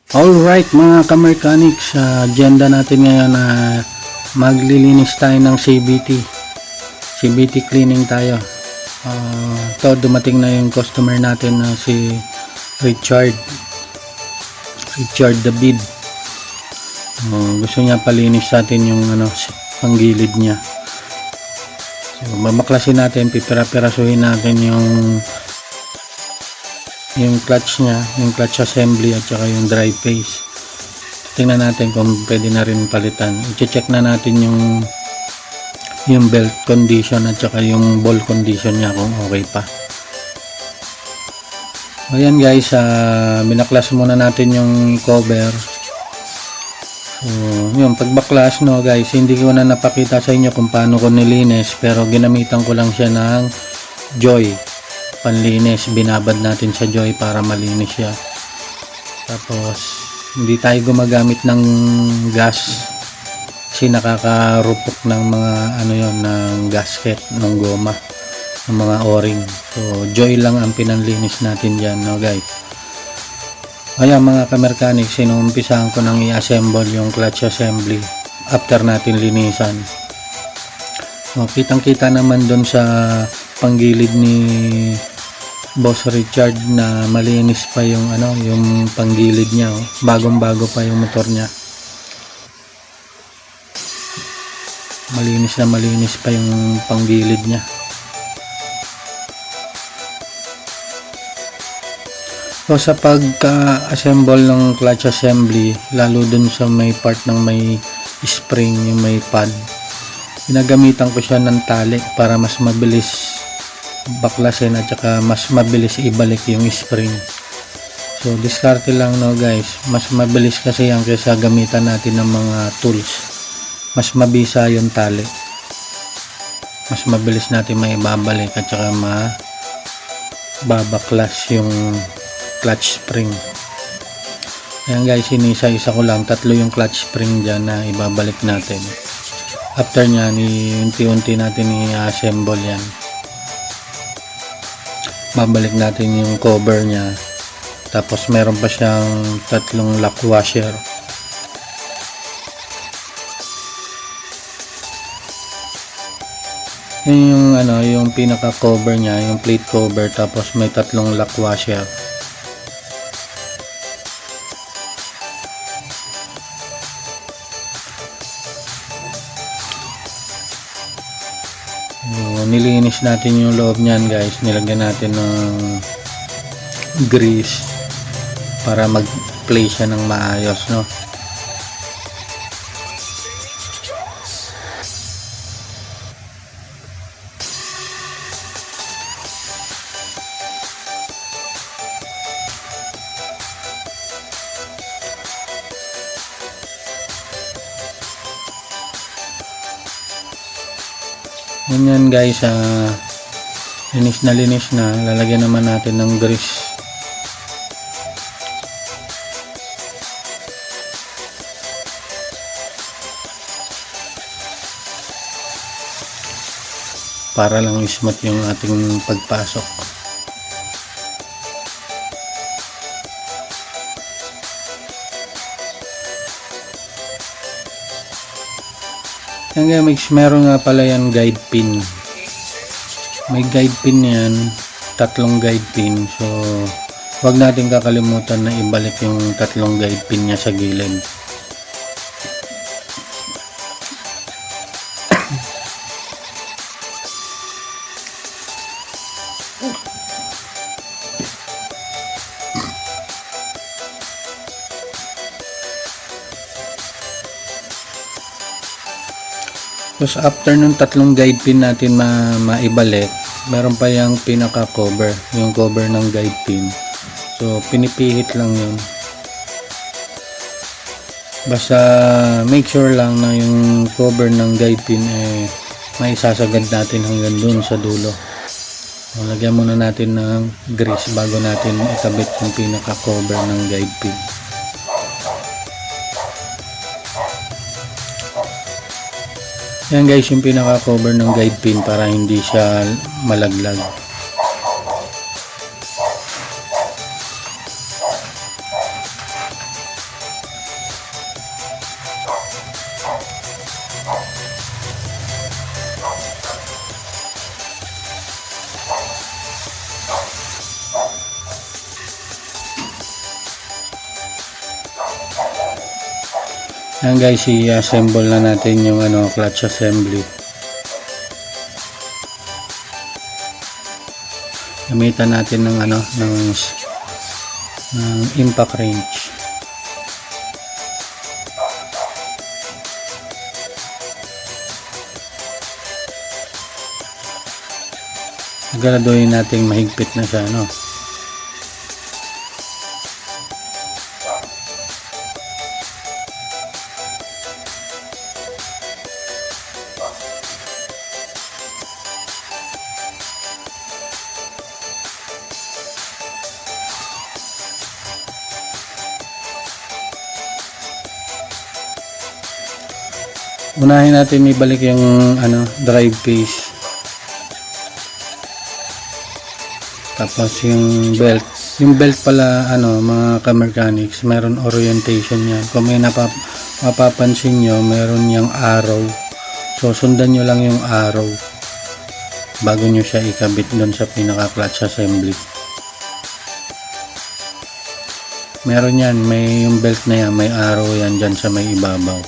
Alright mga ka-mechanics, sa agenda natin ngayon na maglilinis tayo ng CVT cleaning tayo. Ito, dumating na yung customer natin na si Richard David. Gusto niya palinis natin yung panggilid niya. So, babaklasin natin, pipira-pirasuhin natin yung clutch niya, yung clutch assembly at saka yung drive phase. Tingnan natin kung pwede na rin palitan. I-check na natin yung belt condition at saka yung ball condition niya kung okay pa. Ayan guys, binaklas muna natin yung cover. So, yung pagbaklas guys, hindi ko na napakita sa inyo kung paano ko nilinis, pero ginamitan ko lang siya ng Joy panlinis. Binabad natin sa Joy para malinis siya. Tapos hindi tayo gumagamit ng gas kasi nakakarupok ng mga ng gasket ng goma, ng mga o-ring. So Joy lang ang pinanlinis natin dyan guys. Ayan mga ka-mechanics, sinumpisahan ko nang i-assemble yung clutch assembly after natin linisan. So, kitang kita naman dun sa panggilid ni Boss Richard na malinis pa yung yung panggilid niya. Bagong-bago pa yung motor niya. Malinis na malinis pa yung panggilid niya. So sa pagka-assemble ng clutch assembly, lalo dun sa may part ng may spring, yung may pad, ginagamitan ko siya ng tali para mas mabilis baklasin at saka mas mabilis ibalik yung spring. So diskarte lang guys, mas mabilis kasi yan kaysa gamitan natin ng mga tools. Mas mabisa yung tali, mas mabilis natin maibabalik at saka mababaklas yung clutch spring. Ayan guys, inisa-isa ko lang, 3 yung clutch spring dyan na ibabalik natin. After nyan, unti-unti natin i-assemble yan. Babalik natin yung cover nya, tapos meron pa siyang 3 lock washer. Yun yung pinaka cover nya, yung plate cover, tapos may 3 lock washer. Nilinis natin yung loob niyan guys, nilagyan natin ng grease para mag-play siya ng maayos Ganyan guys, linis na, lalagyan naman natin ng grease. Para lang smooth yung ating pagpasok. Meron nga pala yan guide pin. May guide pin yan, 3 guide pin. So wag natin kakalimutan na ibalik yung 3 guide pin niya sa gilid. Tapos after ng 3 guide pin natin maibalik, meron pa yung pinaka cover, yung cover ng guide pin. So pinipihit lang yun. Basta make sure lang na yung cover ng guide pin maisasagad natin hanggang dun sa dulo. So, lagyan muna natin ng grease bago natin ikabit yung pinaka cover ng guide pin. Yan guys, yung pinaka cover ng guide pin para hindi siya malaglag. Yan guys, i-assemble na natin yung clutch assembly. Gamitan natin ng ng impact wrench. Siguraduhin natin mahigpit na siya, Unahin natin ibalik yung drive piece. Tapos yung belt. Yung belt pala mga ka-mechanics, mayroon orientation yan. Kung may mapapansin nyo, mayroon yung arrow. So sundan nyo lang yung arrow bago nyo siya ikabit doon sa pinaka-clutch assembly. Meron yan, may yung belt na yan, may arrow yan dyan sa may ibabaw.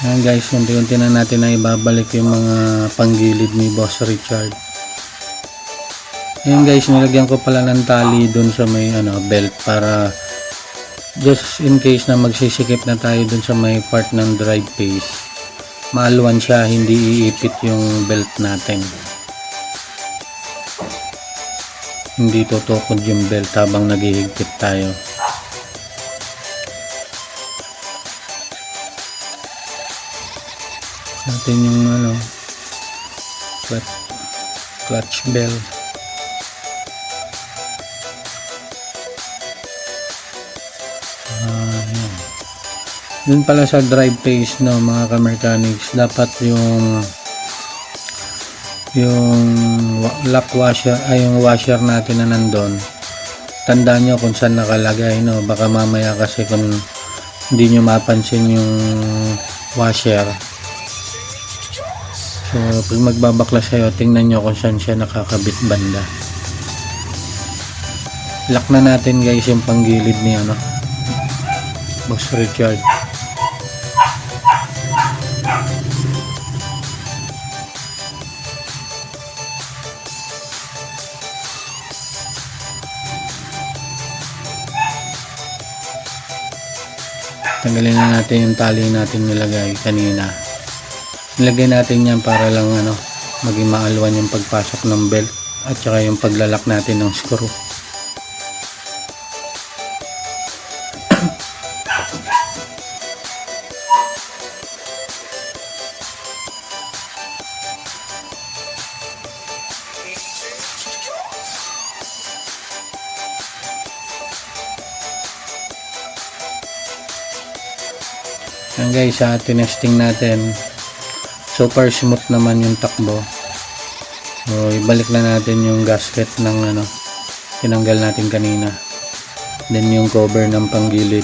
Ayan guys, unti-unti na natin na ibabalik yung mga panggilid ni Boss Richard. Ayan guys, nilagyan ko pala ng tali dun sa may belt para just in case na magsisikip na tayo dun sa may part ng drive piece, maalwan siya, hindi iipit yung belt natin. Hindi tutukod yung belt habang naghihigpit tayo. Natin yung clutch bell. Yan. Dun pala sa drive piece mga ka-mechanics, dapat yung lock washer ay yung washer natin na nandun, tandaan nyo kung saan nakalagay, baka mamaya kasi kung hindi nyo mapansin yung washer. So, pag magbabaklas kayo, tingnan nyo kung saan siya nakakabit banda. Lock na natin guys yung panggilid ni Boss Richard. Tanggalin na natin yung tali natin nilagay kanina. Nilagay natin yan para lang maging maalwan yung pagpasok ng belt at saka yung paglalak natin ng screw. Yan guys, tinesting natin. Super smooth naman yung takbo. So ibalik na natin yung gasket ng tinanggal natin kanina. Then yung cover ng panggilid.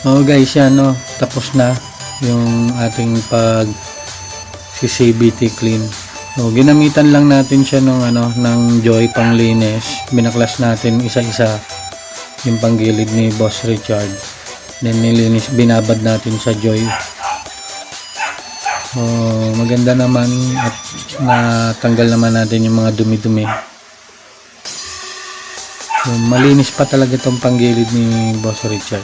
Guys, yan tapos na yung ating pag CBT clean. So ginamitan lang natin siya ng Joy panglinis. Binaklas natin isa-isa yung panggilid ni Boss Richard. Then nilinis, binabad natin sa Joy. Maganda naman at natanggal naman natin yung mga dumi-dumi. So, malinis pa talaga itong panggilid ni Boss Richard.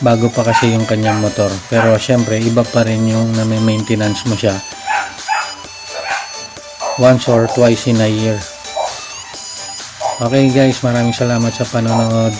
Bago pa kasi yung kanyang motor. Pero syempre, iba pa rin yung na may maintenance mo siya once or twice in a year. Okay guys, maraming salamat sa panonood.